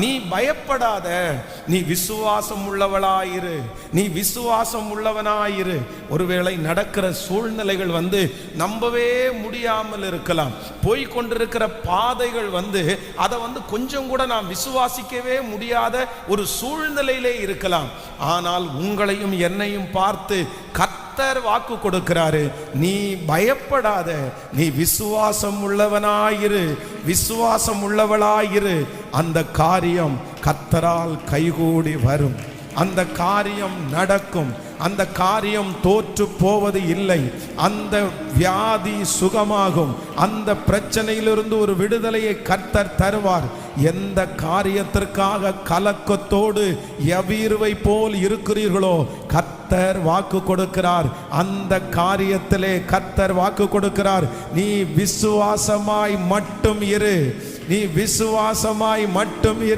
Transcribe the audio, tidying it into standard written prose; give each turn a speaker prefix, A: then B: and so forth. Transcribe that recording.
A: நீ பயப்படாத, நீ விசுவாசம் உள்ளவளாயிரு, நீ விசுவாசம் உள்ளவனாயிரு. ஒருவேளை நடக்கிற சூழ்நிலைகள் நம்பவே முடியாமல் இருக்கலாம். போய்கொண்டிருக்கிற பாதைகள் அதை கொஞ்சம் கூட நாம் விசுவாசிக்கவே முடியாத ஒரு சூழ்நிலையிலே இருக்கலாம். ஆனால் உங்களையும் என்னையும் பார்த்து கர்த்தர் வாக்கு கொடுக்கிறாரு, நீ பயப்படாத, நீ விசுவாசம் உள்ளவனாயிரு, விசுவாசம் உள்ளவளாயிரு. அந்த காரியம் கர்த்தரால் கைகூடி வரும், அந்த காரியம் நடக்கும், அந்த காரியம் தோற்று போவது இல்லை. அந்த வியாதி சுகமாகும், அந்த பிரச்சனையிலிருந்து ஒரு விடுதலையை கர்த்தர் தருவார். எந்த காரியத்திற்காக கலக்கத்தோடு யவீருவை போல் இருக்கிறீர்களோ, கர்த்தர் வாக்கு கொடுக்கிறார். அந்த காரியத்திலே கர்த்தர் வாக்கு கொடுக்கிறார், நீ விசுவாசமாய் மட்டும் இரு, நீ விசுவாசமாய் மட்டும் இரு.